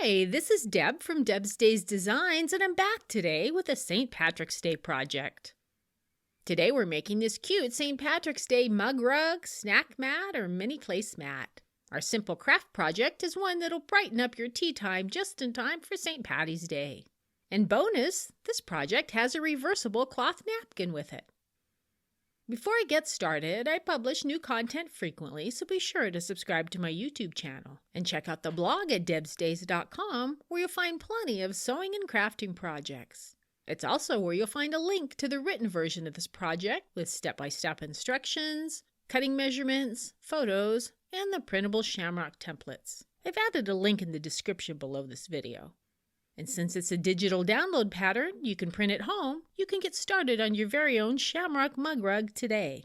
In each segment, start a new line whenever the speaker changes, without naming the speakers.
Hi, this is Deb from Deb's Days Designs, and I'm back today with a St. Patrick's Day project. Today we're making this cute St. Patrick's Day mug rug, snack mat, or mini placemat. Our simple craft project is one that'll brighten up your tea time just in time for St. Paddy's Day. And bonus, this project has a reversible cloth napkin with it. Before I get started, I publish new content frequently, so be sure to subscribe to my YouTube channel and check out the blog at debsdays.com, where you'll find plenty of sewing and crafting projects. It's also where you'll find a link to the written version of this project with step-by-step instructions, cutting measurements, photos, and the printable Shamrock templates. I've added a link in the description below this video. And since it's a digital download pattern you can print at home, you can get started on your very own Shamrock mug rug today.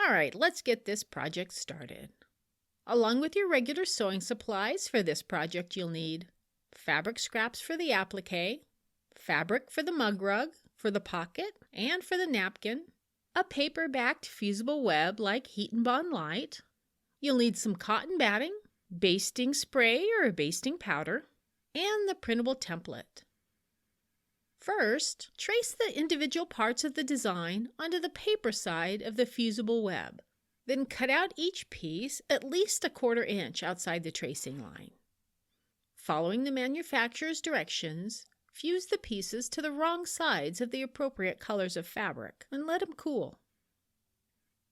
Alright, let's get this project started. Along with your regular sewing supplies for this project, you'll need fabric scraps for the applique, fabric for the mug rug, for the pocket, and for the napkin, a paper-backed fusible web like Heat and Bond Light. You'll need some cotton batting, basting spray or a basting powder, and the printable template. First, trace the individual parts of the design onto the paper side of the fusible web. Then cut out each piece at least 1/4 inch outside the tracing line. Following the manufacturer's directions, fuse the pieces to the wrong sides of the appropriate colors of fabric and let them cool.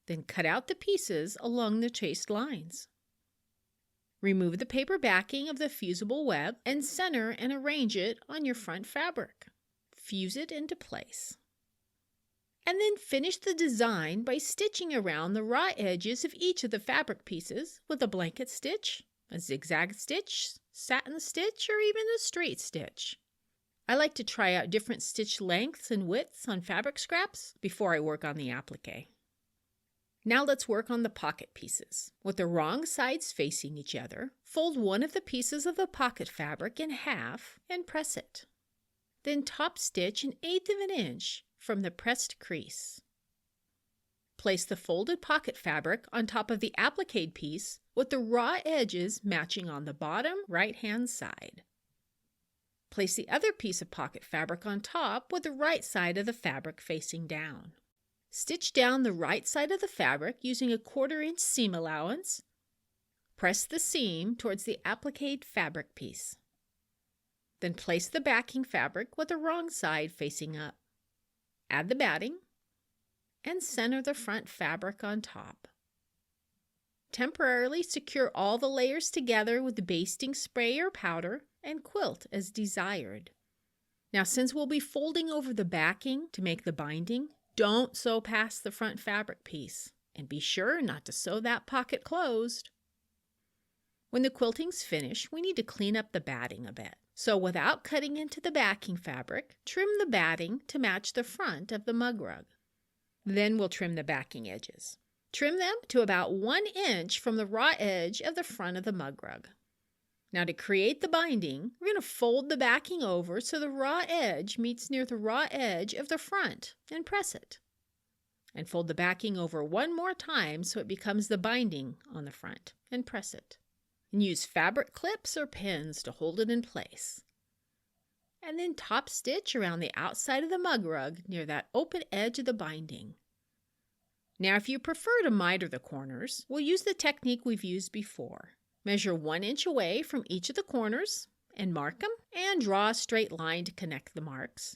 Then cut out the pieces along the traced lines. Remove the paper backing of the fusible web and center and arrange it on your front fabric. Fuse it into place. And then finish the design by stitching around the raw edges of each of the fabric pieces with a blanket stitch, a zigzag stitch, satin stitch, or even a straight stitch. I like to try out different stitch lengths and widths on fabric scraps before I work on the applique. Now let's work on the pocket pieces. With the wrong sides facing each other, fold one of the pieces of the pocket fabric in half and press it. Then top stitch 1/8 inch from the pressed crease. Place the folded pocket fabric on top of the appliqué piece with the raw edges matching on the bottom right-hand side. Place the other piece of pocket fabric on top with the right side of the fabric facing down. Stitch down the right side of the fabric using a 1/4 inch seam allowance. Press the seam towards the appliqued fabric piece. Then place the backing fabric with the wrong side facing up. Add the batting and center the front fabric on top. Temporarily secure all the layers together with the basting spray or powder and quilt as desired. Now, since we'll be folding over the backing to make the binding, don't sew past the front fabric piece, and be sure not to sew that pocket closed. When the quilting's finished, we need to clean up the batting a bit. So without cutting into the backing fabric, trim the batting to match the front of the mug rug. Then we'll trim the backing edges. Trim them to about 1 inch from the raw edge of the front of the mug rug. Now to create the binding, we're going to fold the backing over so the raw edge meets near the raw edge of the front and press it. And fold the backing over one more time so it becomes the binding on the front and press it. And use fabric clips or pins to hold it in place. And then top stitch around the outside of the mug rug near that open edge of the binding. Now if you prefer to miter the corners, we'll use the technique we've used before. Measure 1 inch away from each of the corners and mark them, and draw a straight line to connect the marks.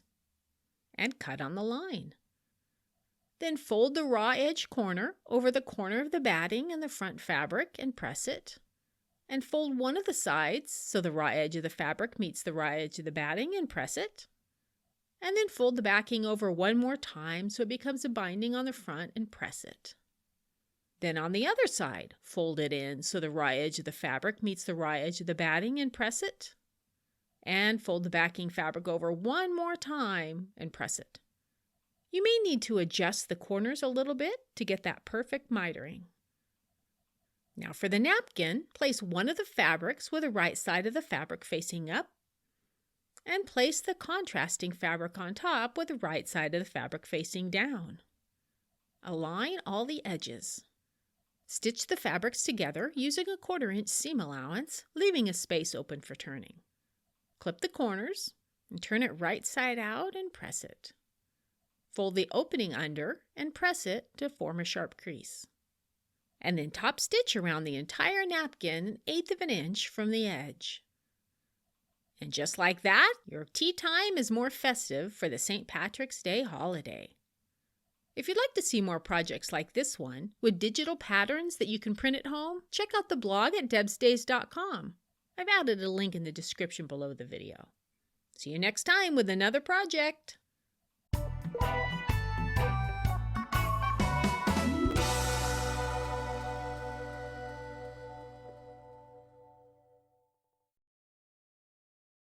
And cut on the line. Then fold the raw edge corner over the corner of the batting and the front fabric and press it. And fold one of the sides so the raw edge of the fabric meets the raw edge of the batting and press it. And then fold the backing over one more time so it becomes a binding on the front and press it. Then on the other side, fold it in so the raw edge of the fabric meets the raw edge of the batting and press it. And fold the backing fabric over one more time and press it. You may need to adjust the corners a little bit to get that perfect mitering. Now for the napkin, place one of the fabrics with the right side of the fabric facing up, and place the contrasting fabric on top with the right side of the fabric facing down. Align all the edges. Stitch the fabrics together using a 1/4-inch seam allowance, leaving a space open for turning. Clip the corners and turn it right side out and press it. Fold the opening under and press it to form a sharp crease. And then top stitch around the entire napkin 1/8 of an inch from the edge. And just like that, your tea time is more festive for the St. Patrick's Day holiday. If you'd like to see more projects like this one, with digital patterns that you can print at home, check out the blog at debsdays.com. I've added a link in the description below the video. See you next time with another project.